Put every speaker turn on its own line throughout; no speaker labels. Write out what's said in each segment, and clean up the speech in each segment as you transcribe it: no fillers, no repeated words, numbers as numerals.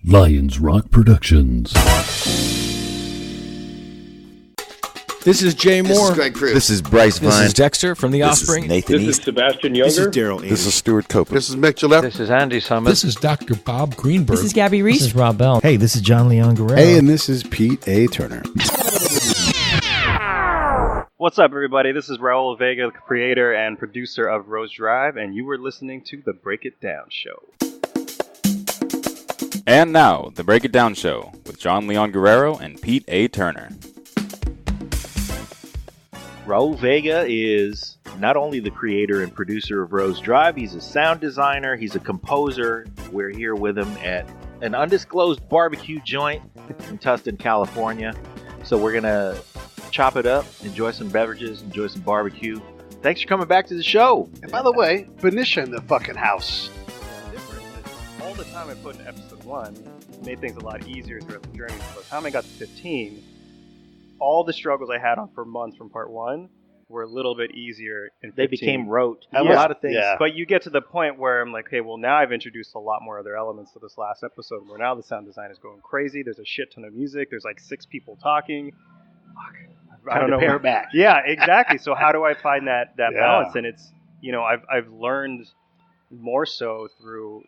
Lions Rock Productions.
This is Jay Moore.
This is Greg Cruz.
This is Bryce Vine.
This is Dexter from The Offspring.
This is Nathan
This
East.
is Sebastian Younger.
This is Daryl.
This is Stuart Copeland.
This is Mick Gillette.
This is Andy Summers.
This is Dr. Bob Greenberg.
This is Gabby Reese.
This is Rob Bell.
Hey, this is John Leon Guerrero.
Hey, and this is Pete A. Turner.
What's up, everybody? This is Raul Vega, the creator and producer of Rose Drive, and you were listening to The Break It Down Show.
And now, The Break It Down Show with John Leon Guerrero and Pete A. Turner.
Raul Vega is not only the creator and producer of Rose Drive, he's a sound designer, he's a composer. We're here with him at an undisclosed barbecue joint in Tustin, California. So we're going to chop it up, enjoy some beverages, enjoy some barbecue. Thanks for coming back to the show.
And by the way, Benicia in the fucking house.
All the time I put in episode 1 made things a lot easier throughout the journey. By the time I got to 15, all the struggles I had on for months from part 1 were a little bit easier in 15.
They became rote.
Yeah.
A lot of things.
Yeah. But you get to the point where I'm like, hey, well, now I've introduced a lot more other elements to this last episode, where now the sound design is going crazy. There's a shit ton of music. There's like 6 people talking. Fuck. I don't know.
Pare it back.
Yeah, exactly. So how do I find that balance? And it's, you know, I've learned more so through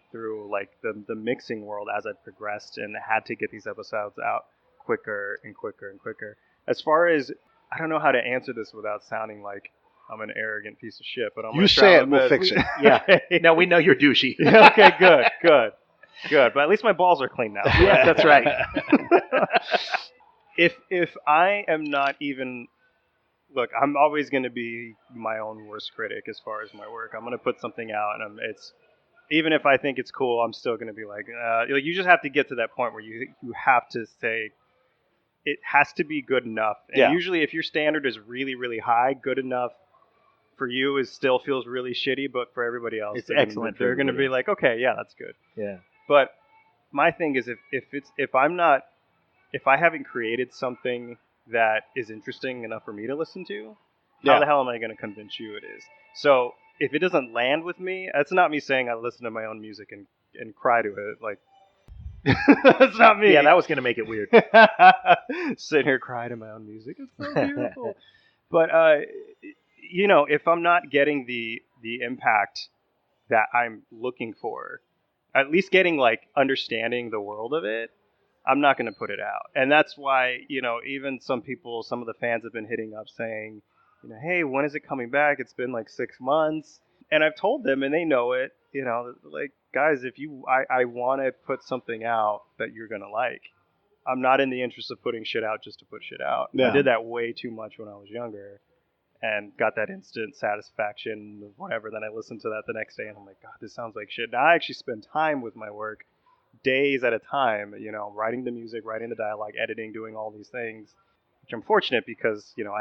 like the mixing world as I've progressed, and had to get these episodes out quicker and quicker and quicker. As far as, I don't know how to answer this without sounding like I'm an arrogant piece of shit, but I'm
You say it, we'll fix it.
Yeah. No, we know you're douchey.
Okay, good. But at least my balls are clean now.
Yes, that's right.
If I am not even, look, I'm always going to be my own worst critic as far as my work. I'm going to put something out, and it's, even if I think it's cool, I'm still going to be like, you just have to get to that point where you have to say, it has to be good enough. And usually if your standard is really, really high, good enough for you is still feels really shitty, but for everybody else,
it's excellent.
They're going to be like, okay, yeah, that's good.
Yeah.
But my thing is, if I haven't created something that is interesting enough for me to listen to, how the hell am I going to convince you it is? So if it doesn't land with me, that's not me saying I listen to my own music and cry to it. Like, that's not me.
Yeah, that was going to make it weird.
Sit here, cry to my own music. It's so beautiful. But, you know, if I'm not getting the impact that I'm looking for, at least getting, like, understanding the world of it, I'm not going to put it out. And that's why, you know, even some of the fans have been hitting up saying, you know, hey, when is it coming back? It's been like 6 months. And I've told them, and they know it, you know, like, guys, I want to put something out that you're going to like. I'm not in the interest of putting shit out just to put shit out. Yeah. I did that way too much when I was younger and got that instant satisfaction of whatever. Then I listened to that the next day and I'm like, God, this sounds like shit. Now I actually spend time with my work, days at a time, you know, writing the music, writing the dialogue, editing, doing all these things, which I'm fortunate because, you know,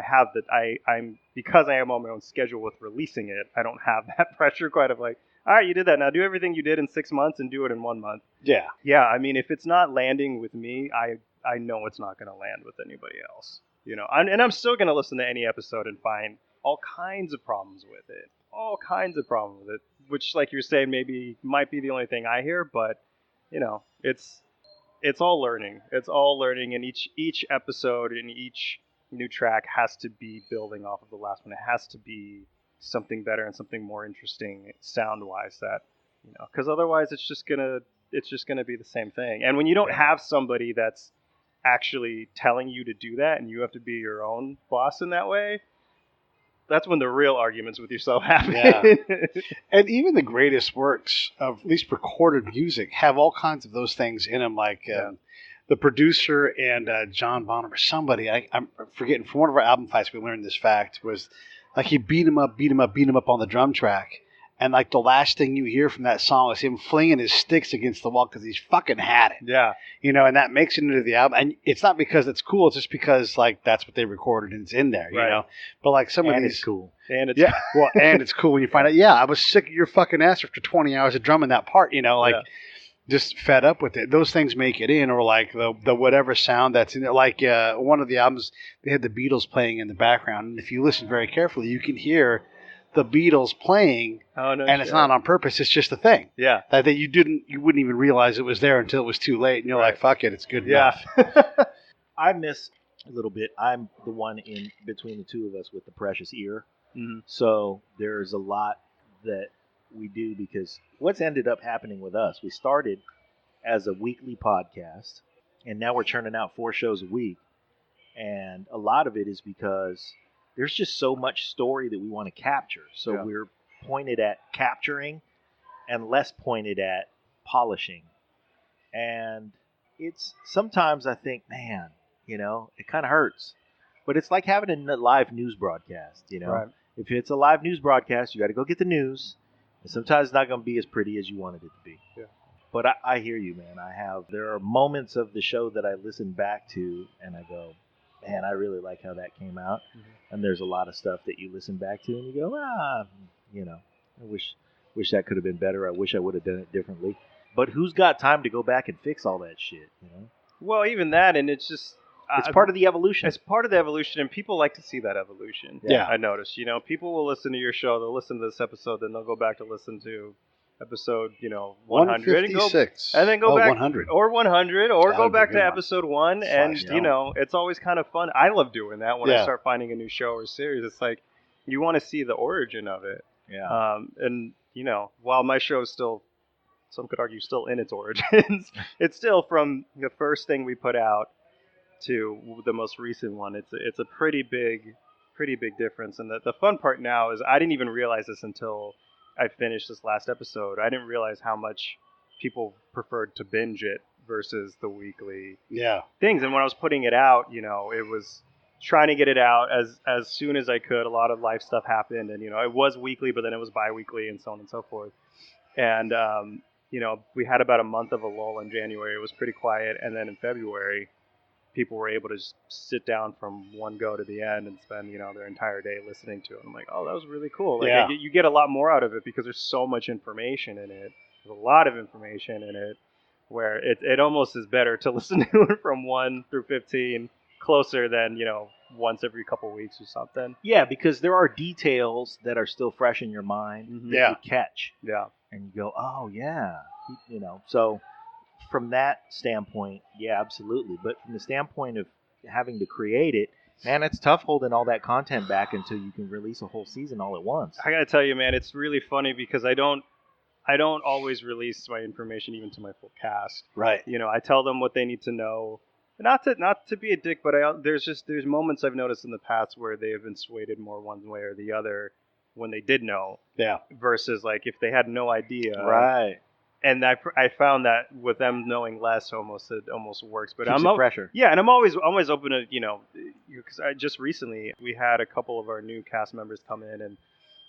because I am on my own schedule with releasing it, I don't have that pressure quite of like, all right, you did that. Now do everything you did in 6 months and do it in 1 month.
Yeah.
Yeah, I mean, if it's not landing with me, I know it's not going to land with anybody else. You know, and I'm still going to listen to any episode and find all kinds of problems with it. Which, like you're saying, maybe might be the only thing I hear, but, you know, it's all learning. It's all learning, and each episode and each new track has to be building off of the last one. It has to be something better and something more interesting sound-wise, that, you know, because otherwise it's just gonna be the same thing. And when you don't have somebody that's actually telling you to do that, and you have to be your own boss in that way, that's when the real arguments with yourself happen.
Yeah. And even the greatest works of at least recorded music have all kinds of those things in them, like the producer and John Bonham or somebody, I'm forgetting, from one of our album fights we learned this fact, was like he beat him up on the drum track, and like the last thing you hear from that song is him flinging his sticks against the wall because he's fucking had it.
Yeah.
You know, and that makes it into the album. And it's not because it's cool, it's just because like that's what they recorded and it's in there, you know. But like some of these,
it's cool.
And it's
well, and it's cool when you find out, I was sick of your fucking ass after 20 hours of drumming that part, you know, like just fed up with it. Those things make it in, or like the whatever sound that's in it. Like one of the albums, they had the Beatles playing in the background, and if you listen very carefully, you can hear the Beatles playing,
Oh no!
and it's not on purpose. It's just a thing
Yeah.
that you wouldn't even realize it was there until it was too late, and you're
Right.
like, "Fuck it, it's good
Yeah.
enough."
I miss a little bit. I'm the one in between the two of us with the precious ear.
Mhm.
So there's a lot that we do because what's ended up happening with us, we started as a weekly podcast, and now we're churning out 4 shows a week. And a lot of it is because there's just so much story that we want to capture. So
Yeah.
we're pointed at capturing and less pointed at polishing. And it's sometimes I think, man, it kind of hurts. But it's like having a live news broadcast,
Right.
If it's a live news broadcast, you got to go get the news. And sometimes it's not going to be as pretty as you wanted it to be.
Yeah.
But I hear you, man. There are moments of the show that I listen back to and I go, man, I really like how that came out.
Mm-hmm.
And there's a lot of stuff that you listen back to and you go, I wish that could have been better. I wish I would have done it differently. But who's got time to go back and fix all that shit,
Well, even that, and it's just
It's part of the evolution.
It's part of the evolution, and people like to see that evolution.
Yeah.
I noticed. People will listen to your show, they'll listen to this episode, then they'll go back to listen to episode, 100, and,
156.
and then go back
100.
or 100, or
That
go
would be a
back to
good one.
episode 1, and it's always kind of fun. I love doing that when I
Yeah.
start finding a new show or series. It's like you want to see the origin of it.
Yeah.
And while my show is still, some could argue, still in its origins, it's still from the first thing we put out to the most recent one. It's a pretty big difference. And the fun part now is I didn't even realize this until I finished this last episode. I didn't realize how much people preferred to binge it versus the weekly
Yeah.
things. And when I was putting it out, it was trying to get it out as soon as I could. A lot of life stuff happened, and it was weekly, but then it was bi-weekly and so on and so forth. And we had about a month of a lull in January. It was pretty quiet, and then in February, people were able to just sit down from one go to the end and spend their entire day listening to it. I'm like, oh, that was really cool. Like,
Yeah.
you get a lot more out of it because there's so much information in it. There's a lot of information in it, where it almost is better to listen to it from 1 through 15 closer than once every couple weeks or something.
Yeah, because there are details that are still fresh in your mind
Mhm.
that
Yeah.
you catch.
Yeah.
And you go, oh, yeah. So from that standpoint, yeah, absolutely. But from the standpoint of having to create it, man, it's tough holding all that content back until you can release a whole season all at once.
I gotta tell you, man, it's really funny because I don't always release my information even to my full cast.
Right.
I tell them what they need to know. Not to be a dick, but there's moments I've noticed in the past where they have been swayed more one way or the other when they did know,
Yeah.
versus like if they had no idea.
Right.
And I found that with them knowing less, it almost works. But
Keeps it fresher.
Yeah, and I'm always open to because I just recently we had a couple of our new cast members come in and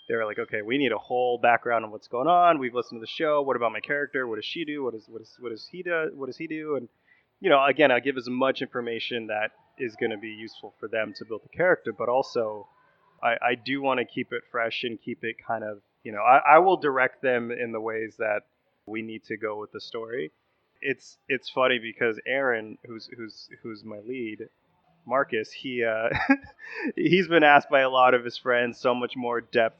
they were like, okay, we need a whole background on what's going on. We've listened to the show. What about my character? What does she do? What does he do? What does he do? And again, I give as much information that is going to be useful for them to build the character, but also I do want to keep it fresh and keep it kind of I will direct them in the ways that we need to go with the story. It's funny because Aaron, who's my lead, Marcus, he's been asked by a lot of his friends so much more depth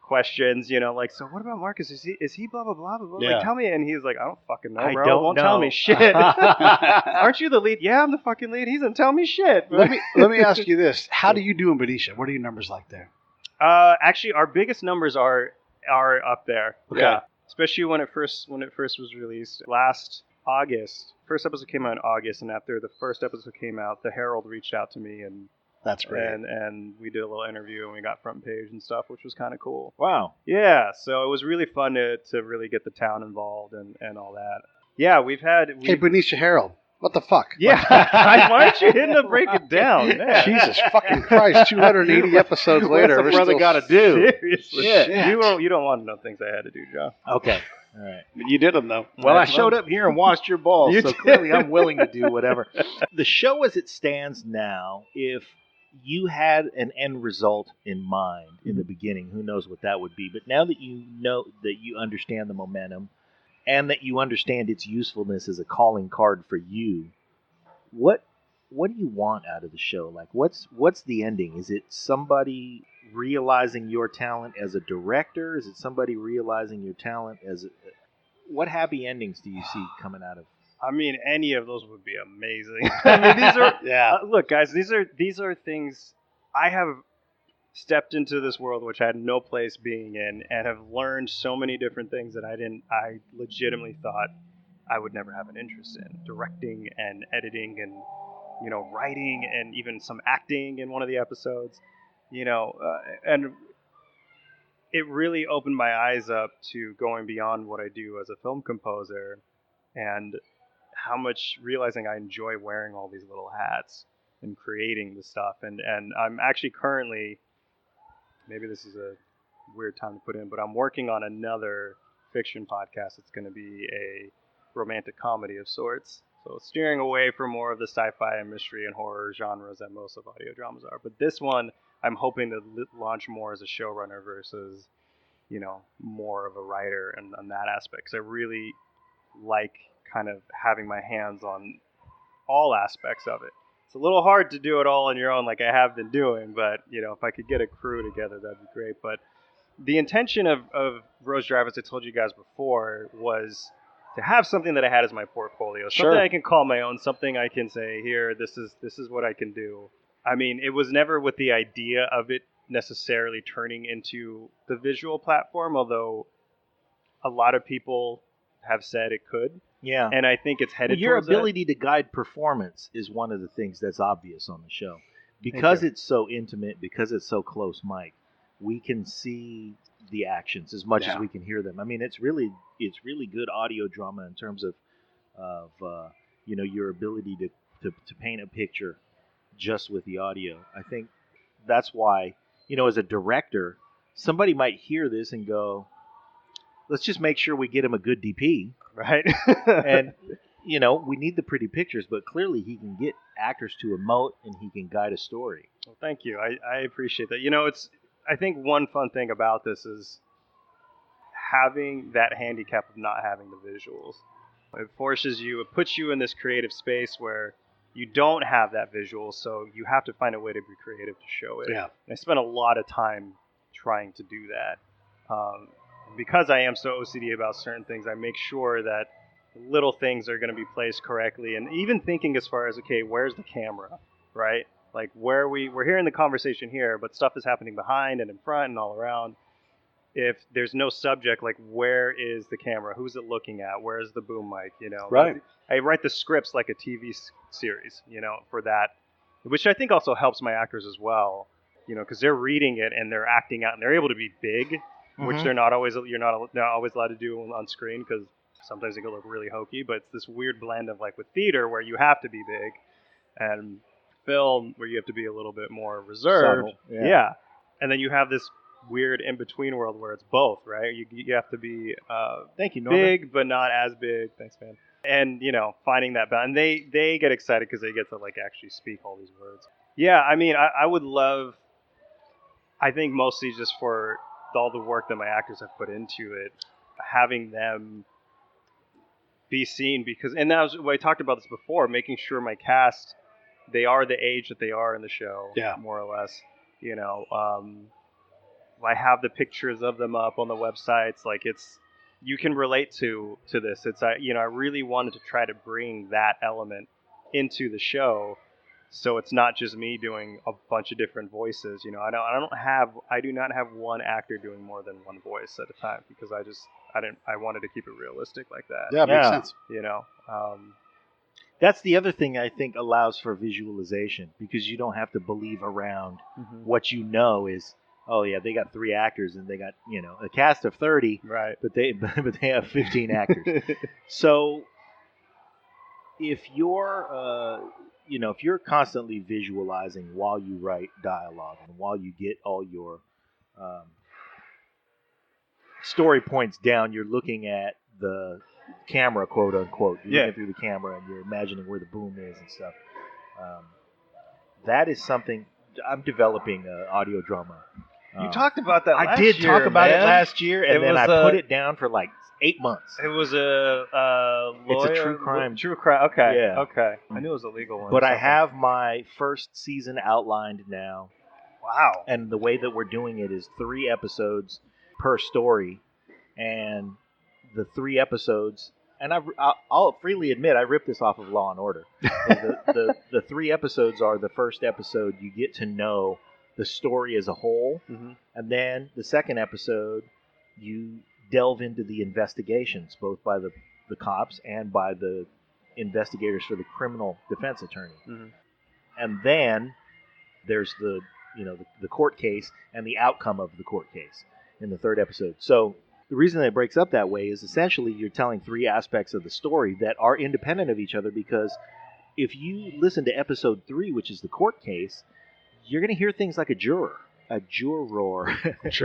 questions, like, so what about Marcus? Is he blah blah blah blah blah?
Yeah.
Like, tell me. And he's like, I don't fucking know,
I
bro.
don't
Won't
know.
tell me shit. Aren't you the lead? Yeah, I'm the fucking lead. He doesn't tell me shit.
let me ask you this: how do you do in Benicia? What are your numbers like there?
Actually, our biggest numbers are up there.
Okay.
Yeah. Especially when it first was released last August. First episode came out in August, and after the first episode came out, the Herald reached out to me and
That's great.
and we did a little interview and we got front page and stuff, which was kind of cool.
Wow.
Yeah, so it was really fun to really get the town involved and all that. Yeah,
Hey, Benicia Herald, what the fuck?
yeah. Why aren't you hitting to break it down? Man.
Jesus fucking Christ! 280 episodes later,
What's a
we're
brother
still-
got to do?
Seriously.
Shit.
You don't want to know things I had to do, John.
Okay. All right.
You did them though.
Well, I showed up here and washed your balls,
You
so
did.
clearly I'm willing to do whatever. The show as it stands now, if you had an end result in mind in the beginning, who knows what that would be, but now that you know that you understand the momentum and that you understand its usefulness as a calling card for you, what do you want out of the show? Like, what's the ending? Is it somebody realizing your talent as a director? Is it somebody realizing your talent as what happy endings do you see coming out of?
I mean, any of those would be amazing. I mean, these are
Yeah.
look, guys. These are things I have stepped into this world which I had no place being in, and have learned so many different things that I legitimately thought I would never have an interest in. Directing and editing and, you know, writing and even some acting in one of the episodes, you know, and it really opened my eyes up to going beyond what I do as a film composer, and how much realizing I enjoy wearing all these little hats and creating the stuff. And I'm actually currently, maybe this is a weird time to put in, but I'm working on another fiction podcast. It's going to be a romantic comedy of sorts. So steering away from more of the sci-fi and mystery and horror genres that most of audio dramas are. But this one, I'm hoping to launch more as a showrunner versus, you know, more of a writer and on that aspect. Because I really like kind of having my hands on all aspects of it. It's a little hard to do it all on your own like I have been doing, but, you know, if I could get a crew together, that'd be great. But the intention of Rose Drive, as I told you guys before, was to have something that I had as my portfolio, something I can call my own, something I can say, here, this is what I can do. I mean, it was never with the idea of it necessarily turning into the visual platform, although a lot of people have said it could.
Yeah.
And I think it's headed
your
towards that.
ability to guide performance is one of the things that's obvious on the show. Because it's so intimate, because it's so close mic, we can see the actions as much as we can hear them. I mean, it's really good audio drama in terms of you know, your ability to paint a picture just with the audio. I think that's why, you know, as a director, somebody might hear this and go, let's just make sure we get him a good DP.
Right.
And, you know, we need the pretty pictures, but clearly he can get actors to emote and he can guide a story.
Well, thank you. I appreciate that. You know, I think one fun thing about this is having that handicap of not having the visuals. It puts you in this creative space where you don't have that visual, so you have to find a way to be creative to show it.
Yeah.
And I spent a lot of time trying to do that. Because I am so OCD about certain things, I make sure that little things are going to be placed correctly, and even thinking as far as, okay, where's the camera, right? Like we're hearing the conversation here, but stuff is happening behind and in front and all around. If there's no subject, like where is the camera? Who's it looking at? Where's the boom mic? You know,
Right.
I write the scripts like a TV series, you know, for that, which I think also helps my actors as well, you know, because they're reading it and they're acting out and they're able to be big, which you're not always allowed to do on screen because sometimes it can look really hokey. But it's this weird blend of, like, with theater where you have to be big, and film where you have to be a little bit more reserved.
Subtle,
Yeah. And then you have this weird in-between world where it's both, right? You have to be
Thank you, Norman.
big, but not as big. Thanks, man. And, you know, finding that balance. And they get excited because they get to, like, actually speak all these words. Yeah, I mean, I would love, I think mostly just for all the work that my actors have put into it, having them be seen, because, and that was, I talked about this before, making sure my cast, they are the age that they are in the show, more or less. You know, I have the pictures of them up on the websites. Like, you can relate to this. It's, you know, I really wanted to try to bring that element into the show, so it's not just me doing a bunch of different voices. You know, I do not have one actor doing more than one voice at a time, because I wanted to keep it realistic like that.
Yeah, makes sense.
You know,
That's the other thing I think allows for visualization, because you don't have to believe around what you know is, oh yeah, they got 3 actors and they got, you know, a cast of 30,
right?
but they have 15 actors. So if you're if you're constantly visualizing while you write dialogue and while you get all your story points down, you're looking at the camera, quote unquote. You're looking through the camera and you're imagining where the boom is and stuff. That is something I'm developing audio drama.
You talked about that last
I did
year,
talk about
man.
it last year, and then I put it down for like 8 months.
It was a lawyer.
It's a true crime.
True crime. Okay.
Yeah.
Okay. I knew it was a legal one.
But I have my first season outlined now.
Wow.
And the way that we're doing it is 3 episodes per story, and the 3 episodes. And I'll freely admit I ripped this off of Law and Order. The 3 episodes are the first episode you get to know the story as a whole, and then the second episode you delve into the investigations, both by the cops and by the investigators for the criminal defense attorney. And then there's the court case and the outcome of the court case in the third episode. So the reason that it breaks up that way is essentially you're telling 3 aspects of the story that are independent of each other, because if you listen to episode 3, which is the court case, you're going to hear things like a juror. Juror. That's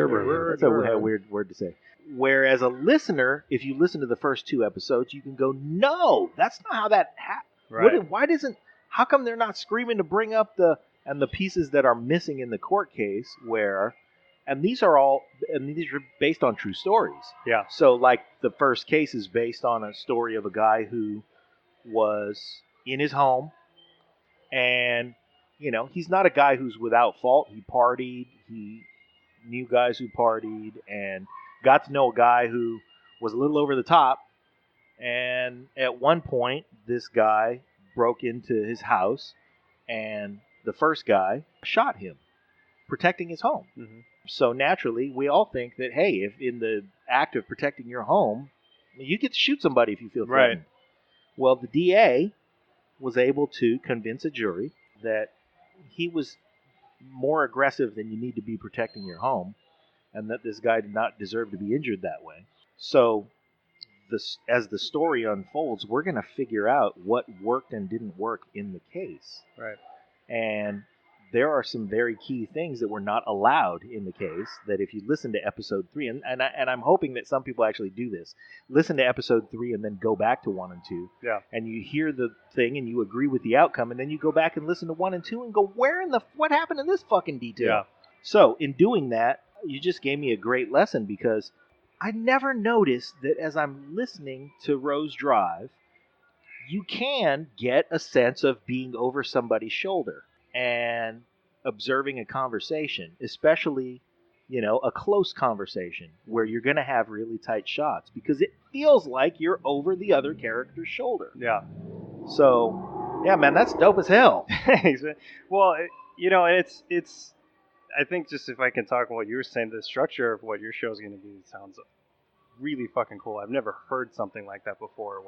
a weird word to say. Whereas a listener, if you listen to the first 2 episodes, you can go, no, that's not how that happened.
Right.
How come they're not screaming to bring up the pieces that are missing in the court case and these are based on true stories.
Yeah.
So like the first case is based on a story of a guy who was in his home, and he's not a guy who's without fault. He partied, he knew guys who partied, and got to know a guy who was a little over the top. And at one point, this guy broke into his house, and the first guy shot him, protecting his home. So naturally, we all think that, hey, if in the act of protecting your home, you get to shoot somebody if you feel threatened.
Right.
Well, the DA was able to convince a jury that he was more aggressive than you need to be protecting your home, and that this guy did not deserve to be injured that way. So as the story unfolds, we're going to figure out what worked and didn't work in the case.
Right.
And there are some very key things that were not allowed in the case that if you listen to episode 3, and I'm hoping that some people actually do this, listen to episode 3 and then go back to 1 and 2.
Yeah.
And you hear the thing and you agree with the outcome, and then you go back and listen to 1 and 2 and go, what happened in this fucking detail?
Yeah.
So in doing that, you just gave me a great lesson, because I never noticed that as I'm listening to Rose Drive, you can get a sense of being over somebody's shoulder and observing a conversation, especially, a close conversation where you're going to have really tight shots, because it feels like you're over the other character's shoulder.
Yeah.
So, yeah, man, that's dope as hell.
Well, it's. I think just if I can talk about what you were saying, the structure of what your show is going to be sounds really fucking cool. I've never heard something like that before,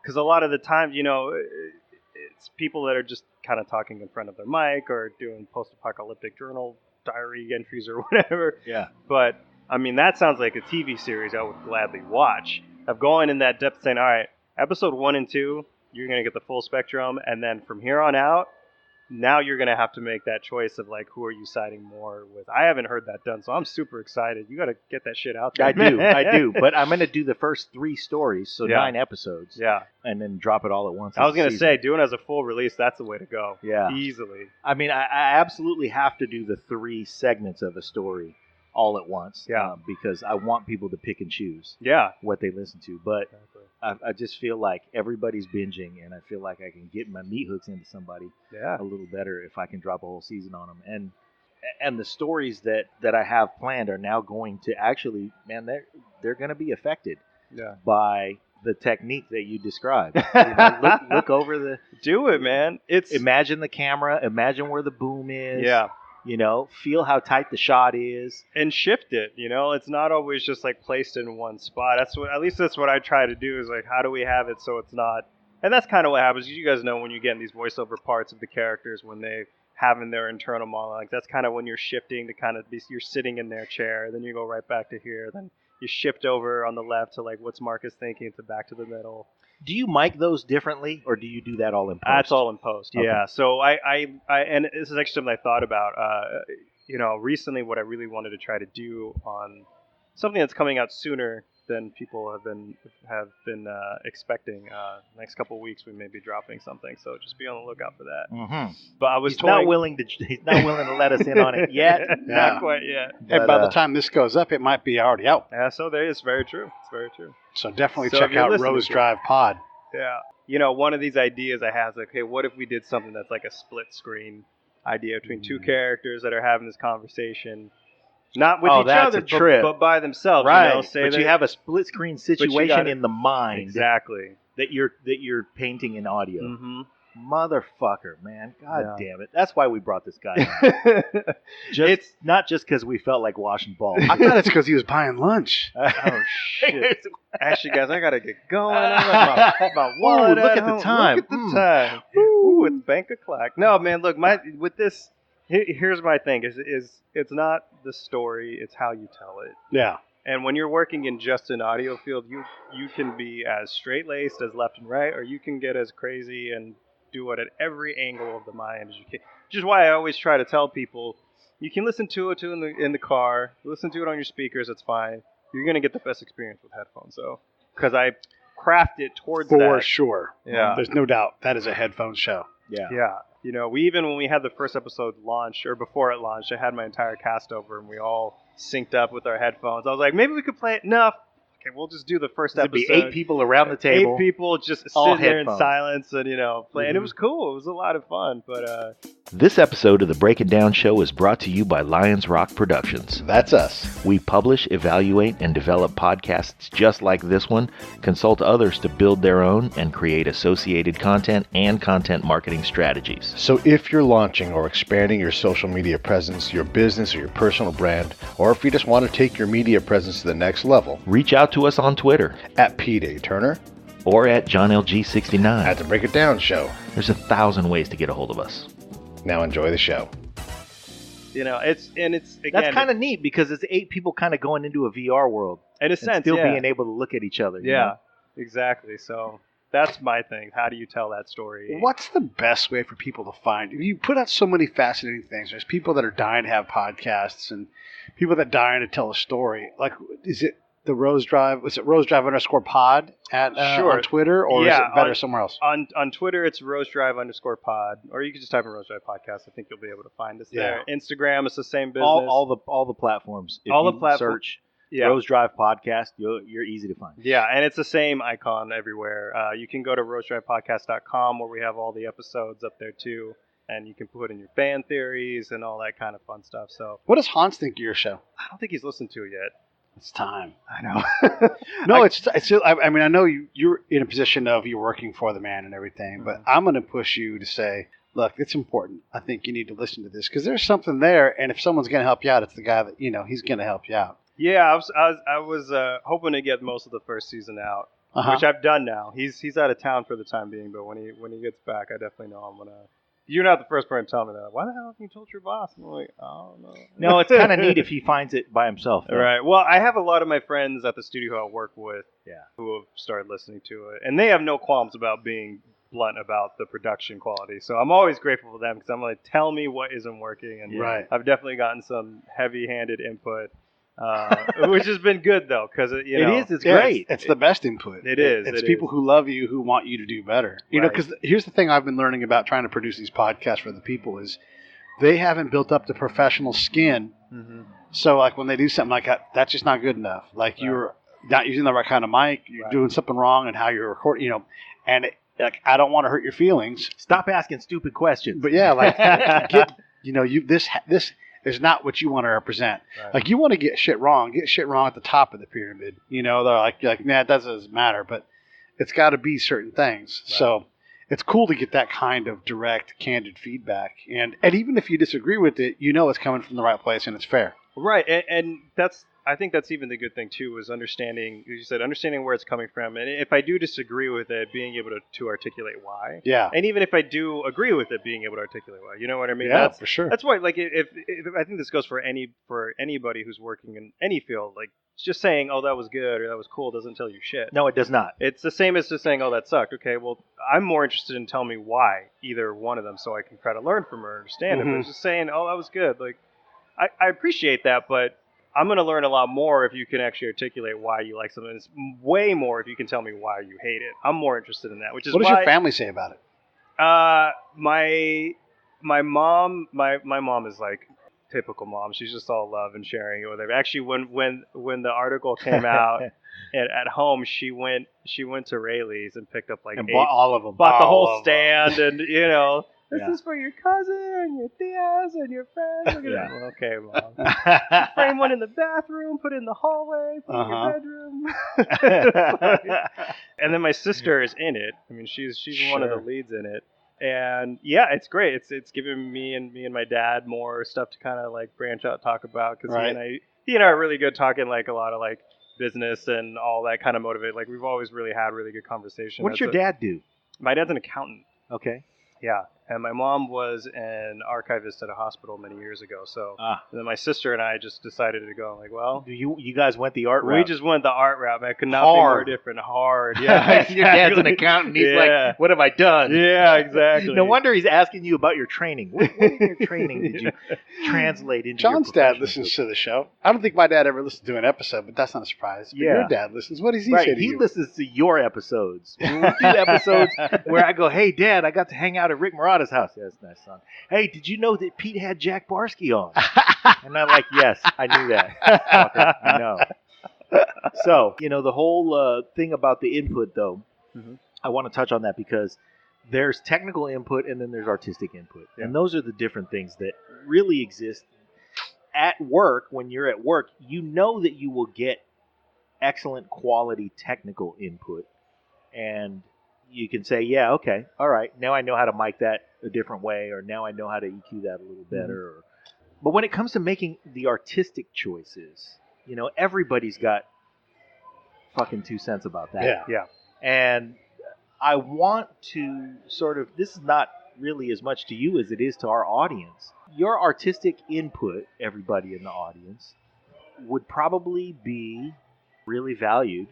because a lot of the times, it's people that are just kind of talking in front of their mic or doing post-apocalyptic journal diary entries or whatever.
Yeah.
But, I mean, that sounds like a TV series I would gladly watch. Of going in that depth saying, all right, episode 1 and 2, you're going to get the full spectrum. And then from here on out, now you're going to have to make that choice of, like, who are you siding more with? I haven't heard that done, so I'm super excited. You got to get that shit out there.
I do. But I'm going to do the first 3 stories, so 9 episodes.
Yeah.
And then drop it all at once.
I was going to say, doing it as a full release, that's the way to go.
Yeah.
Easily.
I mean, I absolutely have to do the 3 segments of a story all at once.
Yeah.
Because I want people to pick and choose what they listen to. But I just feel like everybody's binging, and I feel like I can get my meat hooks into somebody a little better if I can drop a whole season on them. And the stories that I have planned are now going to actually, man, they're going to be affected by the technique that you described. Look over the...
Do it, man.
Imagine the camera. Imagine where the boom is.
Yeah.
Feel how tight the shot is.
And shift it, It's not always just, like, placed in one spot. That's what I try to do is, like, how do we have it so it's not... And that's kind of what happens. You guys know when you get in these voiceover parts of the characters, when they have in their internal monologue, that's kind of when you're shifting to kind of be... You're sitting in their chair, then you go right back to here, then you shift over on the left to, like, what's Marcus thinking, to back to the middle.
Do you mic those differently, or do you do that all in post?
That's all in post,
okay.
Yeah. So I and this is actually something I thought about. Recently, what I really wanted to try to do on something that's coming out sooner than people have been expecting. Next couple of weeks, we may be dropping something, so just be on the lookout for that.
Mm-hmm.
But I was
he's not willing to let us in on it yet.
Not quite yet.
And by the time this goes up, it might be already out.
Yeah, so it's very true. It's very true.
So definitely check out Rose Drive Pod.
Yeah. One of these ideas I have is like, hey, what if we did something that's like a split screen idea between two characters that are having this conversation. Not with each
that's
other,
a trip.
but by themselves.
Right.
You know, say
but
that,
you have a split screen situation
gotta-
in the mind
exactly.
that you're painting in audio.
Mm-hmm.
Motherfucker, man. God
Yeah.
damn it. That's why we brought this guy on. It's not just because we felt like washing balls.
I thought it's because he was buying lunch.
Oh shit! Actually, guys, I gotta get going. I'm at my wallet.
Look at the
home.
time.
Look at the time. Ooh, it's bank o'clock. No, man. Look, with this. Here's my thing: is it's not the story; it's how you tell it.
Yeah.
And when you're working in just an audio field, you can be as straight laced as left and right, or you can get as crazy and do it at every angle of the mind as you can. Which is why I always try to tell people, you can listen to it in the car, listen to it on your speakers. It's fine. You're gonna get the best experience with headphones, though, because I craft it towards that.
For sure.
Yeah.
There's no doubt that is a headphone show.
Yeah.
Yeah. You know, when we had the first episode launch, or before it launched, I had my entire cast over and we all synced up with our headphones. I was like, maybe we could play it. No. Okay, we'll just do the first
It'd
episode.
be 8 people around the table.
8 people just
all
sitting there in
headphones.
silence and, play.
Mm-hmm.
And it was cool. It was a lot of fun. But
This episode of the Break It Down Show is brought to you by Lions Rock Productions.
That's us.
We publish, evaluate, and develop podcasts just like this one, consult others to build their own, and create associated content and content marketing strategies.
So if you're launching or expanding your social media presence, your business or your personal brand, or if you just want to take your media presence to the next level,
Reach out to us on Twitter
at Pete A. Turner,
or at JohnLG69.
at the Break It Down Show.
There's 1,000 ways to get a hold of us.
Now enjoy the show.
it's again,
That's kind of neat because it's 8 people kind of going into a VR world
in a
and
sense,
still
yeah.
being able to look at each other. you
Yeah,
know?
exactly. So that's my thing. How do you tell that story?
What's the best way for people to find? You put out so many fascinating things. There's people that are dying to have podcasts and people that are dying to tell a story. Like, is it the Rose Drive? Was it Rose Drive _pod
Sure.
on Twitter, or is
Yeah,
it better somewhere else?
On Twitter, it's Rose Drive _pod, or you can just type in Rose Drive Podcast. I think you'll be able to find us there. Instagram, it's the same business.
All the platforms. If
All
you
the platform-
search
yeah.
Rose Drive Podcast, you're easy to find.
Yeah, and it's the same icon everywhere. You can go to rosedrivepodcast.com where we have all the episodes up there too, and you can put in your fan theories and all that kind of fun stuff. So
What does Hans think of your show?
I don't think he's listened to it yet.
It's time.
I know.
No, it's. I mean, I know you're in a position of you're working for the man and everything, but I'm going to push you to say, look, it's important. I think you need to listen to this because there's something there, and if someone's going to help you out, it's the guy that he's going to help you out.
Yeah, I was hoping to get most of the first season out, which I've done now. He's out of town for the time being, but when he gets back, I definitely know I'm gonna. You're not the first person to tell me that. Why the hell haven't you told your boss? I'm like, I don't know.
No, it's kind of neat if he finds it by himself. though.
Right. Well, I have a lot of my friends at the studio I work with,
Yeah.
who have started listening to it, and they have no qualms about being blunt about the production quality. So I'm always grateful for them because I'm like, tell me what isn't working, and
Right.
I've definitely gotten some heavy-handed input. Which has been good though, because
It is. It's great.
It's the best input.
It is.
It's
it
people
is.
who love you, who want you to do better. You know,
Right.
because here's the thing I've been learning about trying to produce these podcasts for the people is they haven't built up the professional skin.
Mm-hmm.
So, like, when they do something like that, that's just not good enough. Like, you're not using the right kind of mic. You're doing something wrong in how you're recording, and I don't want to hurt your feelings.
Stop asking stupid questions.
But yeah, like, this is not what you want to represent.
Right.
Like, you want to get shit wrong at the top of the pyramid. They're like, nah, it doesn't matter, but it's got to be certain things.
Right.
So it's cool to get that kind of direct, candid feedback. And even if you disagree with it, it's coming from the right place and it's fair.
Right, and I think that's even the good thing too, is understanding, as you said, understanding where it's coming from, and if I do disagree with it, being able to articulate why.
Yeah.
And even if I do agree with it, being able to articulate why. You know what I mean?
Yeah, for sure.
That's why, like, if I think this goes for anybody who's working in any field, like, just saying, oh, that was good or that was cool doesn't tell you shit.
No, it does not.
It's the same as just saying, oh, that sucked. Okay, well, I'm more interested in telling me why either one of them, so I can try to learn from or understand it. But just saying, oh, that was good, like, I appreciate that, but I'm going to learn a lot more if you can actually articulate why you like something. It's way more if you can tell me why you hate it. I'm more interested in that, which is
What does
why
your family say about it?
my mom is like typical mom. She's just all love and sharing it with everyone. Actually, when the article came out at home, she went to Rayleigh's and picked up like
And
8,
bought all of them.
bought the
All
whole
of them.
stand, and This is for your cousin, your tias, and your friends.
Yeah.
Well, okay, Mom. Frame one in the bathroom, put it in the hallway, put it in your bedroom. And then my sister is in it. I mean, she's one of the leads in it. And yeah, it's great. It's giving me and my dad more stuff to kind of like branch out, talk about, because he and I are really good talking like a lot of like business and all that kind of motivate. Like we've always really had really good conversation.
What does your dad do?
My dad's an accountant.
Okay.
Yeah, and my mom was an archivist at a hospital many years ago. So and then my sister and I just decided to go. Like, well,
you guys went the art route.
We just went the art route, man. Could not be more different. Hard. Yeah, exactly.
Your dad's an accountant. He's like, what have I done?
Yeah, exactly.
No wonder he's asking you about your training. What in your training did you translate into?
John's dad listens to the show. I don't think my dad ever listened to an episode, but that's not a surprise. But your dad listens. What does he say to you?
He listens to your episodes. When we do episodes where I go, hey, Dad, I got to hang out at Rick Murata's house. Yeah, that's nice, son. Hey, did you know that Pete had Jack Barsky on? And I'm like, yes, I knew that. Fucker, I know. So, the whole thing about the input, though, I want to touch on that because there's technical input and then there's artistic input. Yeah. And those are the different things that really exist at work. When you're at work, you know that you will get excellent quality technical input. And you can say, yeah, okay, all right, now I know how to mic that a different way, or now I know how to EQ that a little better. But when it comes to making the artistic choices, everybody's got fucking 2 cents about that.
Yeah.
And I want to this is not really as much to you as it is to our audience. Your artistic input, everybody in the audience, would probably be really valued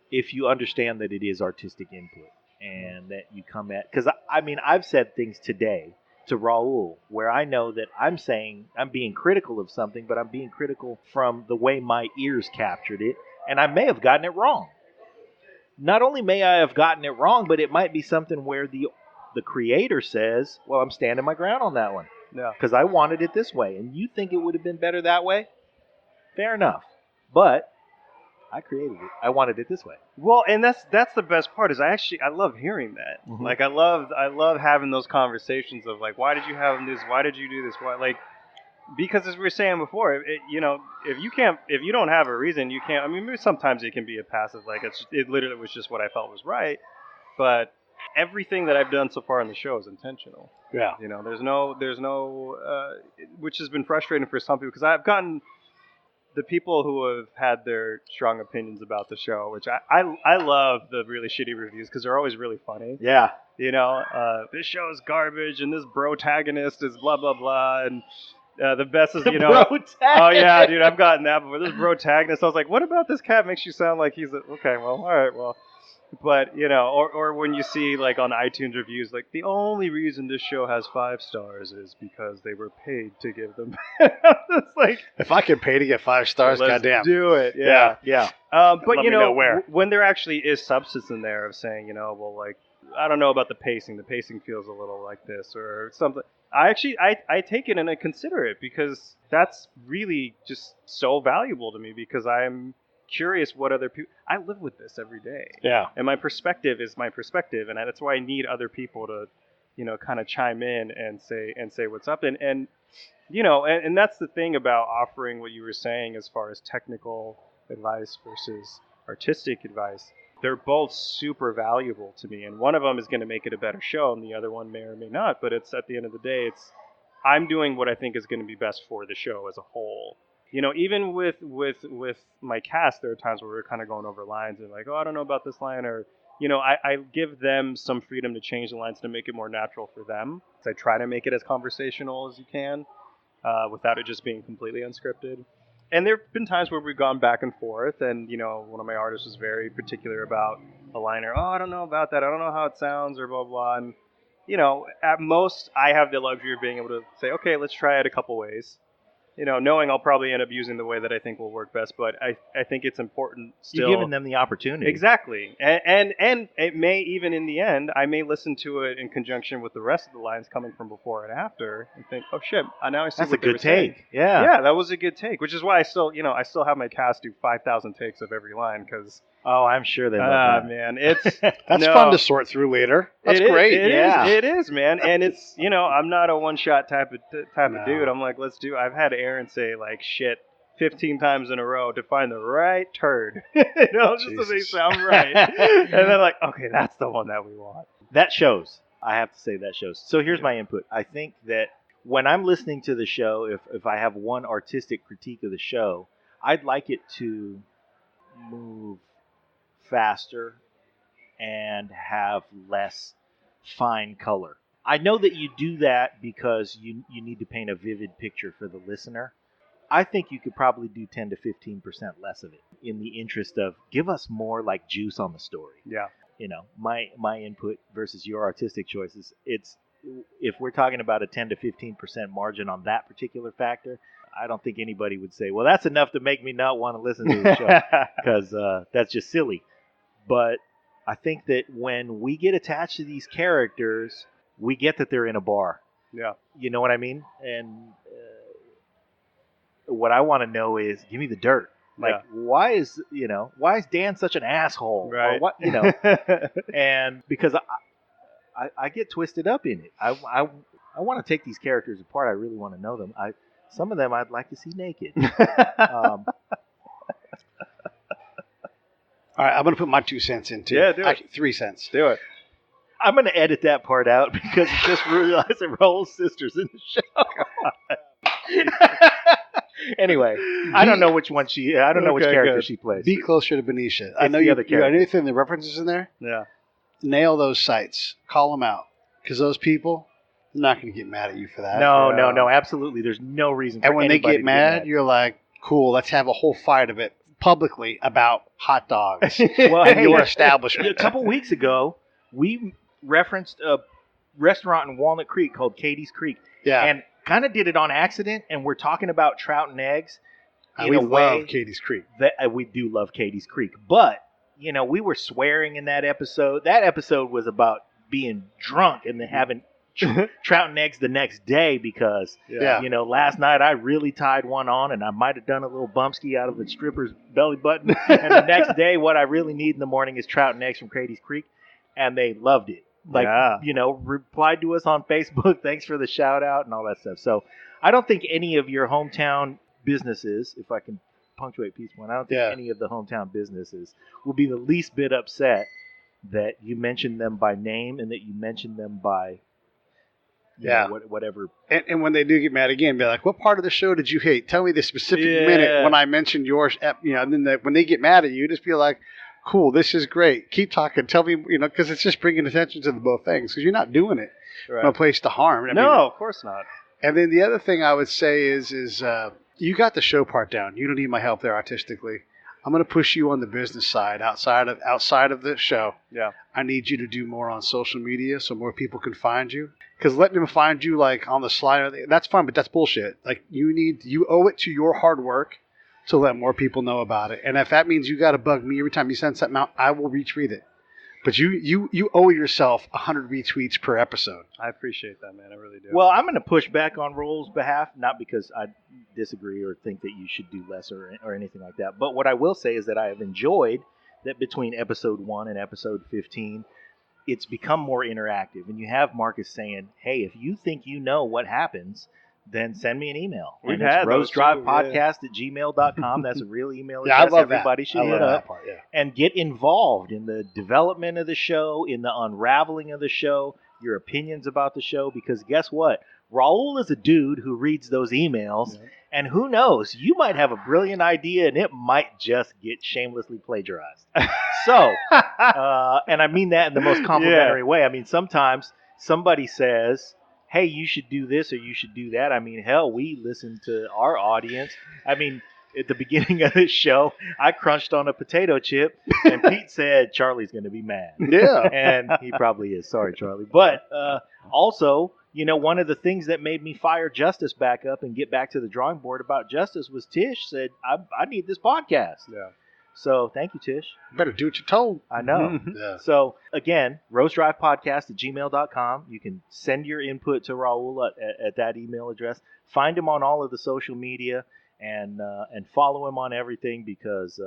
if you understand that it is artistic input and that you come at, because I've said things today to Raul where I know that I'm saying I'm being critical of something, but I'm being critical from the way my ears captured it, and I may have gotten it wrong. Not only may I have gotten it wrong, but it might be something where the creator says, well, I'm standing my ground on that one.
Yeah.
Because I wanted it this way, and you think it would have been better that way? Fair enough. But I created it. I wanted it this way.
Well, and that's the best part is I love hearing that. Mm-hmm. Like I love having those conversations of like, why did you have this? Why did you do this? Why, like, because as we were saying before, if you don't have a reason, you can't. I mean, maybe sometimes it can be a passive, like it literally was just what I felt was right. But everything that I've done so far in the show is intentional.
Yeah.
There's no, which has been frustrating for some people because I've gotten the people who have had their strong opinions about the show, which I love the really shitty reviews because they're always really funny.
Yeah.
This show is garbage and this protagonist is blah, blah, blah. And the best is,
protagonist.
Oh, yeah, dude, I've gotten that before. This protagonist, I was like, what about this cat makes you sound like he's okay, well, all right, well. But, or when you see, like, on iTunes reviews, like, the only reason this show has 5 stars is because they were paid to give them. It's like,
if I could pay to get 5 stars, goddamn.
Do it.
Yeah.
But,
where.
When there actually is substance in there of saying, well, like, I don't know about the pacing. The pacing feels a little like this or something. I take it and I consider it because that's really just so valuable to me because I'm curious what other people. I live with this every day.
Yeah.
And my perspective is my perspective, and that's why I need other people to, kind of chime in and say what's up. And that's the thing about offering what you were saying as far as technical advice versus artistic advice. They're both super valuable to me, and one of them is going to make it a better show, and the other one may or may not. But it's at the end of the day, I'm doing what I think is going to be best for the show as a whole. Even with my cast, there are times where we're kind of going over lines and like, oh, I don't know about this line, or I give them some freedom to change the lines to make it more natural for them. So I try to make it as conversational as you can, without it just being completely unscripted. And there have been times where we've gone back and forth, and one of my artists was very particular about a liner. Oh, I don't know about that. I don't know how it sounds, or blah blah. And at most, I have the luxury of being able to say, okay, let's try it a couple ways. Knowing I'll probably end up using the way that I think will work best, but I think it's important still.
You're giving them the opportunity.
Exactly. And it may, even in the end, I may listen to it in conjunction with the rest of the lines coming from before and after and think, oh shit, now I see
that's
what
a good take.
Saying.
Yeah.
Yeah, that was a good take, which is why I still have my cast do 5,000 takes of every line because
Oh, I'm sure they love that.
Man, it's
That's fun to sort through later. That's great.
It is, man. And it's, I'm not a one-shot type of dude. I'm like, I've had Aaron say, like, shit 15 times in a row to find the right turd. Just so they sound right. And then, like, okay, that's the one that we want.
That shows. I have to say that shows. So here's my input. I think that when I'm listening to the show, if I have one artistic critique of the show, I'd like it to move faster and have less fine color. I know that you do that because you need to paint a vivid picture for the listener. I think you could probably do 10 to 15% less of it in the interest of give us more like juice on the story.
Yeah.
My input versus your artistic choices, if we're talking about a 10 to 15% margin on that particular factor, I don't think anybody would say, well, that's enough to make me not want to listen to the show because that's just silly. But I think that when we get attached to these characters, we get that they're in a bar.
Yeah.
You know what I mean? And what I want to know is, give me the dirt. Like, why is Dan such an asshole?
Right.
Or what, and because I get twisted up in it. I want to take these characters apart. I really want to know them. Some of them I'd like to see naked.
All right, I'm going to put my 2 cents in, too.
Yeah, do it.
Actually, 3 cents.
Do it.
I'm going to edit that part out because I just realized that Raul's sister's in the show. Anyway, I don't know which one I don't know which character she plays.
Be closer to Benicia. I
It's
know
the
you
other
got
character.
anything, the references in there?
Yeah.
Nail those sites. Call them out. Because those people, they're not going to get mad at you for that.
No, absolutely. There's no reason for
And when they
anybody
get
to
mad, you're like, cool, let's have a whole fight of it publicly about hot dogs
Well,
and
hey,
your
a
establishment.
couple weeks ago, we referenced a restaurant in Walnut Creek called Katie's Creek.
Yeah.
And kind of did it on accident, and we're talking about trout and eggs in
we
a way
love Katie's Creek.
that we do love Katie's Creek. But, we were swearing in that episode. That episode was about being drunk and then having trout and eggs the next day because,
Yeah.
last night I really tied one on and I might have done a little bumpski out of the stripper's belly button. And the next day, what I really need in the morning is trout and eggs from Katie's Creek. And they loved it. Replied to us on Facebook. Thanks for the shout out and all that stuff. So I don't think any of your hometown businesses, if I can punctuate piece one, I don't think any of the hometown businesses will be the least bit upset that you mentioned them by name and that you mentioned them by whatever.
And when they do get mad again, be like, what part of the show did you hate? Tell me the specific minute when I mentioned yours. And then when they get mad at you, just be like, cool, this is great. Keep talking. Tell me, because it's just bringing attention to the both things because you're not doing it from a place to harm.
No, of course not.
And then the other thing I would say is you got the show part down. You don't need my help there artistically. I'm going to push you on the business side outside of the show.
Yeah.
I need you to do more on social media so more people can find you. Because letting them find you like on the slide, that's fine, but that's bullshit. Like you owe it to your hard work to let more people know about it. And if that means you got to bug me every time you send something out, I will retweet it. But you owe yourself 100 retweets per episode.
I appreciate that, man. I really do.
Well, I'm going to push back on Raul's behalf, not because I disagree or think that you should do less or anything like that. But what I will say is that I have enjoyed that between episode 1 and episode 15, it's become more interactive. And you have Marcus saying, hey, if you think you know what happens, then send me an email.
We've
and
had
it's
those too,
rosedrivepodcast@gmail.com. That's a real email address.
Yeah, I love
Everybody
that.
should hit up. And get involved in the development of the show, in the unraveling of the show, your opinions about the show. Because guess what? Raul is a dude who reads those emails. Yeah. And who knows? You might have a brilliant idea, and it might just get shamelessly plagiarized. So, and I mean that in the most complimentary way. I mean, sometimes somebody says, hey, you should do this or you should do that. I mean, hell, we listen to our audience. I mean, at the beginning of this show, I crunched on a potato chip, and Pete said, Charlie's going to be mad.
Yeah.
And he probably is. Sorry, Charlie. But also, one of the things that made me fire Justice back up and get back to the drawing board about Justice was Tish said, I need this podcast.
Yeah.
So thank you, Tish.
Better do what you're told.
I know.
Yeah.
So again, rosedrivepodcast@gmail.com. You can send your input to Raul at that email address. Find him on all of the social media and follow him on everything because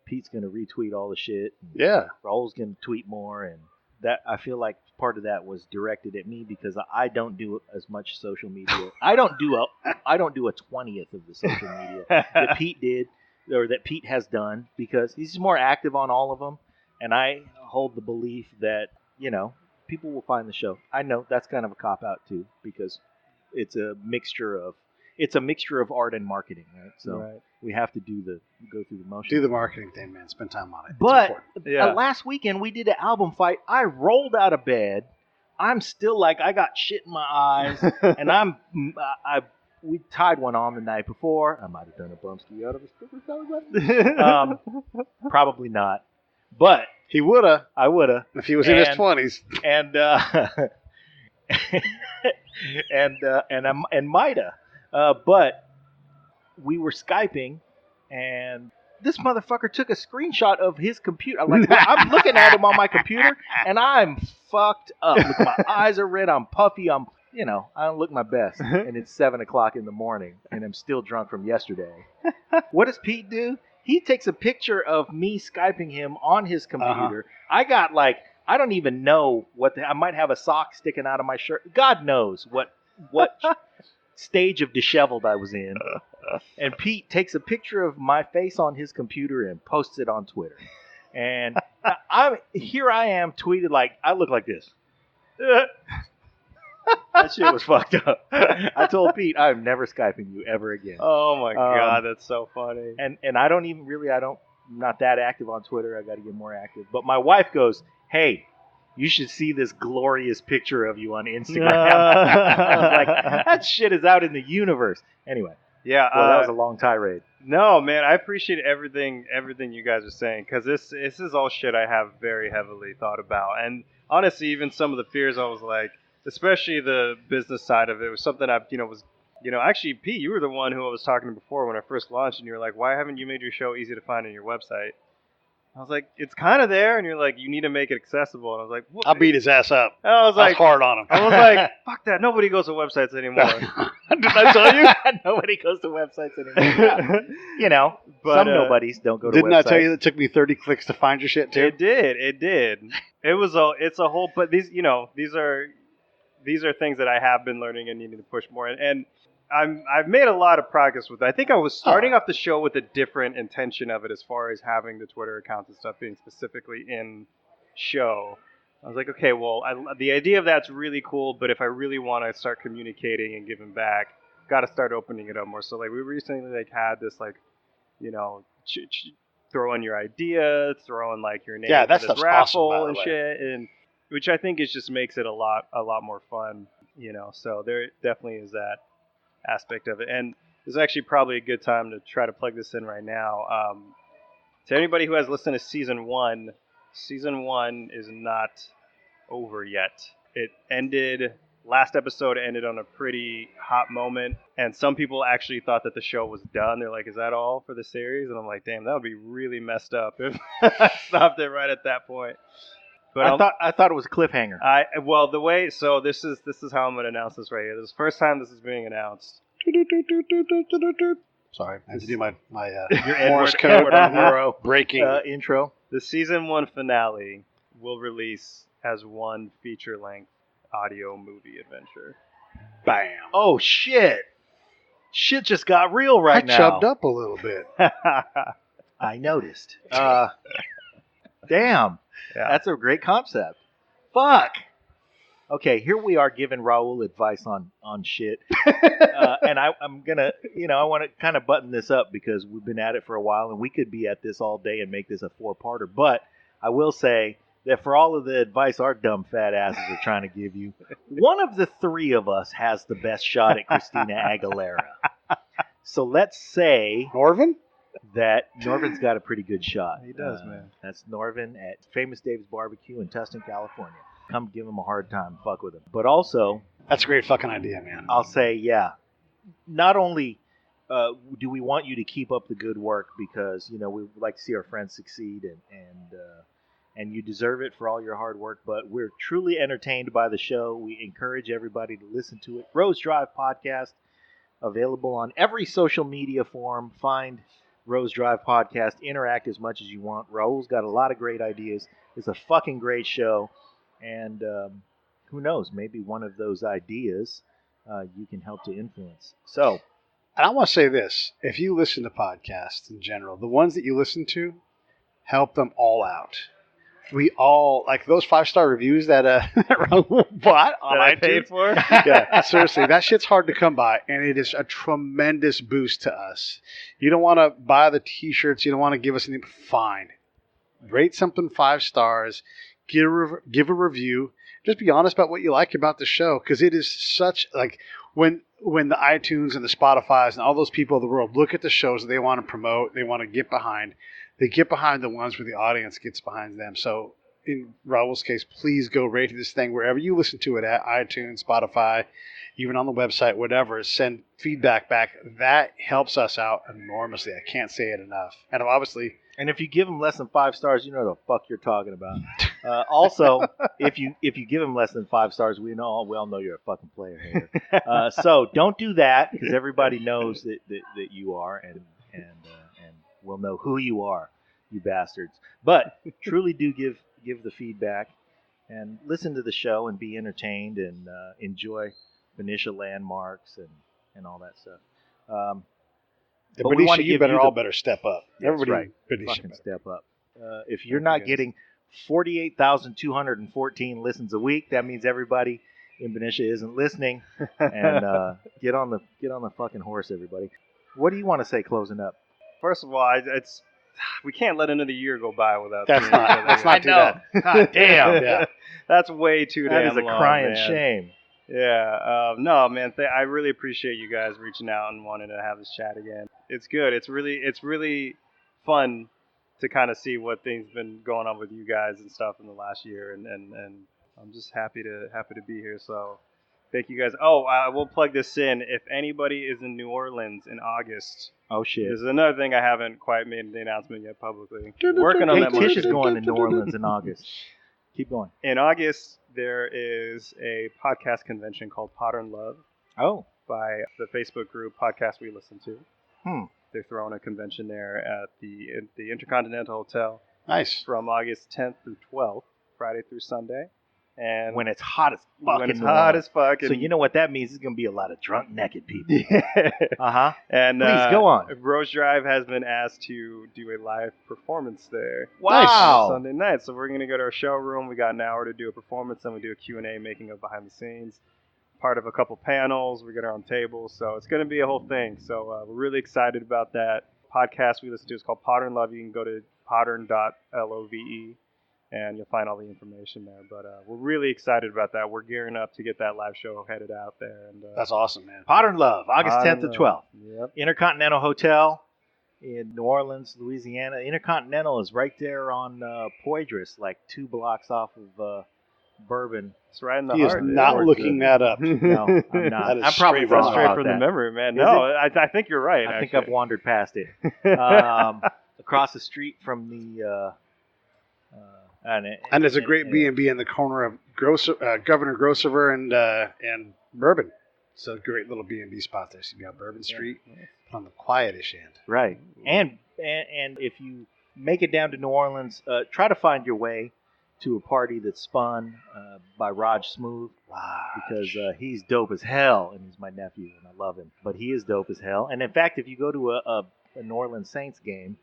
Pete's going to retweet all the shit.
Yeah.
Raul's going to tweet more, and that I feel like part of that was directed at me because I don't do as much social media. I don't do a 20th of the social media that Pete did or that Pete has done because he's more active on all of them, and I hold the belief that people will find the show. I know that's kind of a cop out too because it's a mixture of art and marketing, right? So we have to go through the motions.
Do the marketing thing, man. Spend time on it.
But last weekend we did an album fight. I rolled out of bed. I'm still like I got shit in my eyes, and we tied one on the night before. I might have done a bumski out of a stripper. Probably not, but
he woulda.
I woulda
if he was in his 20s.
And and Mida. But we were Skyping, and this motherfucker took a screenshot of his computer. I'm looking at him on my computer, and I'm fucked up. Look, my eyes are red. I'm puffy. I don't look my best. And it's 7:00 in the morning, and I'm still drunk from yesterday. What does Pete do? He takes a picture of me Skyping him on his computer. I got I don't even know I might have a sock sticking out of my shirt. God knows what stage of disheveled I was in. And Pete takes a picture of my face on his computer and posts it on Twitter. And I am tweeted I look like this. That shit was fucked up. I told Pete I'm never Skyping you ever again.
Oh my God, that's so funny.
And I don't even really I'm not that active on Twitter. I got to get more active. But my wife goes, "Hey, you should see this glorious picture of you on Instagram." I was like, that shit is out in the universe. Anyway.
Yeah.
Well, that was a long tirade.
No, man, I appreciate everything you guys are saying because this is all shit I have very heavily thought about. And honestly, even some of the fears I was like, especially the business side of it was something actually, Pete, you were the one who I was talking to before when I first launched, and you were like, why haven't you made your show easy to find on your website? I was like, it's kind of there, and you're like, you need to make it accessible. And I was like, what?
I'll beat his ass up.
And I was
hard on him.
I was like, fuck that. Nobody goes to websites anymore.
Did I tell you?
Nobody goes to websites anymore. But, some nobodies don't go to websites.
Didn't I tell you that it took me 30 clicks to find your shit, too?
It did. It's a whole, but these are things that I have been learning and needing to push more. And I've made a lot of progress with it. I think I was starting off the show with a different intention of it as far as having the Twitter accounts and stuff being specifically in show. I was like, okay, well, the idea of that's really cool, but if I really want to start communicating and giving back, got to start opening it up more. So we recently had this throw in your idea, throw in your name for this raffle awesome, and shit, and which I think just makes it a lot more fun, So there definitely is that aspect of it, and it's actually probably a good time to try to plug this in right now. To anybody who has listened to season one is not over yet. It ended. Last episode ended on a pretty hot moment, and some people actually thought that the show was done. They're like, "Is that all for the series?" And I'm like, "Damn, that would be really messed up if I stopped it right at that point." But
I thought it was a cliffhanger.
This is how I'm going to announce this right here. This is the first time this is being announced.
Sorry, I had to do my
your
Morse code
breaking intro.
The season 1 finale will release as one feature-length audio movie adventure.
Bam!
Oh shit! Shit just got real now.
I chubbed up a little bit.
I noticed. Damn. Yeah. That's a great concept. Fuck. Okay, here we are giving Raul advice on shit. And I'm going to, I want to kind of button this up because we've been at it for a while and we could be at this all day and make this a 4-parter. But I will say that for all of the advice our dumb fat asses are trying to give you, one of the 3 of us has the best shot at Christina Aguilera. So let's say...
Norvin?
That Norvin's got a pretty good shot.
He does, man.
That's Norvin at Famous Dave's Barbecue in Tustin, California. Come give him a hard time, fuck with him. But also...
That's a great fucking idea, man.
I'll say, yeah. Not only do we want you to keep up the good work because, we would like to see our friends succeed and you deserve it for all your hard work, but we're truly entertained by the show. We encourage everybody to listen to it. Rose Drive Podcast, available on every social media form. Find Rose Drive podcast. Interact as much as you want. Raul's got a lot of great ideas. It's a fucking great show. And who knows, maybe one of those ideas you can help to influence. So,
And I want to say this. If you listen to podcasts in general, the ones that you listen to, help them all out. We all, like those 5-star reviews that Raul bought on
That I
iTunes.
paid for.
Yeah, seriously, that shit's hard to come by, and it is a tremendous boost to us. You don't want to buy the T-shirts. You don't want to give us anything. Fine. Rate something 5 stars. Give a review. Just be honest about what you like about the show, because it is such, like, when the iTunes and the Spotifys and all those people of the world look at the shows that they want to promote, they want to get behind, they get behind the ones where the audience gets behind them. So in Raul's case, please go rate this thing wherever you listen to it at, iTunes, Spotify, even on the website, whatever. Send feedback back. That helps us out enormously. I can't say it enough. And obviously,
and if you give them less than 5 stars, you know what the fuck you're talking about. Also, if you give them less than 5 stars, we all know you're a fucking player hater. So don't do that, because everybody knows that you are, and we'll know who you are, you bastards. But truly do give the feedback and listen to the show and be entertained and enjoy Benicia landmarks and all that stuff. But we want
Benicia,
to
you
give you
all better step up.
That's
Everybody,
right.
Benicia
Fucking
better.
step up. If you're not getting 48,214 listens a week, that means everybody in Benicia isn't listening. And get on the fucking horse, everybody. What do you want to say closing up?
First of all, we can't let another year go by without.
Let's not do
know.
that.
God damn.
Yeah.
That's way too
That
damn
is a
long,
crying
man.
shame.
Yeah. No, man. I really appreciate you guys reaching out and wanting to have this chat again. It's good. It's really fun to kind of see what things been going on with you guys and stuff in the last year, and I'm just happy to be here. So thank you guys. Oh, I will plug this in. If anybody is in New Orleans in August,
Oh shit.
this is another thing I haven't quite made the announcement yet publicly. Working on
Hey,
that.
Tish is
marketing.
going to New Orleans in August. Keep going.
In August, there is a podcast convention called Podern Love
Oh.
by the Facebook group Podcast We Listen To.
Hmm.
They're throwing a convention there at the Intercontinental Hotel
Nice.
from August 10th through 12th, Friday through Sunday. And
When it's hot as fuck.
when it's
in New
hot
Orleans.
as fuck.
So you know what that means? It's going to be a lot of drunk, naked people.
Yeah.
Uh-huh.
And
Please, go on.
Rose Drive has been asked to do a live performance there.
Wow.
Sunday night. So we're going to go to our showroom. We got an hour to do a performance, then we do a Q&A making of behind the scenes. Part of a couple panels. We get our own tables. So it's going to be a whole thing. So we're really excited about that. Podcast we listen to is called Podern Love. You can go to podern.love and you'll find all the information there. But we're really excited about that. We're gearing up to get that live show headed out there. And
That's awesome, man.
Podern Love, August 10th to
Podern
12th.
Yep.
Intercontinental Hotel in New Orleans, Louisiana. Intercontinental is right there on Poydras, like 2 blocks off of Bourbon.
It's right in the
He is
heart.
not looking that up.
No, I'm not.
That is
I'm probably
straight
wrong
from-
Straight
about
from
that.
the memory, man.
Is
No, I think you're right.
I think
actually.
I've wandered past it. Across the street from the...
And there's a great B&B in the corner of Governor Grosvenor and Bourbon. So a great little B&B spot there. So you got Bourbon Street on the quietish end.
Right. And if you make it down to New Orleans, try to find your way to a party that's spun by Raj Smooth. Because he's dope as hell, and he's my nephew, and I love him. But he is dope as hell. And in fact, if you go to a New Orleans Saints game,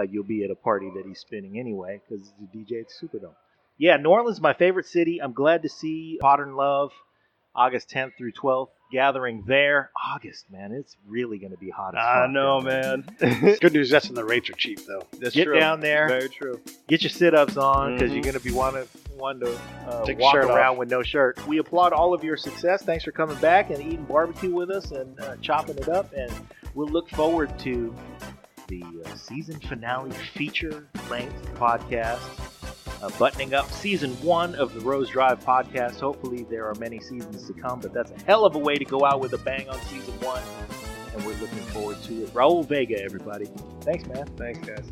you'll be at a party that he's spinning anyway, because he's a DJ at the Superdome. Yeah, New Orleans is my favorite city. I'm glad to see Podern Love, August 10th through 12th, gathering there. August, man, it's really going to be hot as fuck.
I know,
down there.
man.
Good news, that's when the rates are cheap, though.
That's
Get
true.
down there.
Very true.
Get your sit-ups on, because
Mhm.
you're going to be one to
Take your
walk
shirt
around
off.
with no shirt. We applaud all of your success. Thanks for coming back and eating barbecue with us and chopping it up. And we'll look forward to the season finale feature-length podcast, buttoning up season 1 of the Rose Drive podcast. Hopefully there are many seasons to come, but that's a hell of a way to go out with a bang on season 1. And we're looking forward to it. Raul Vega, everybody. Thanks, man.
Thanks, guys.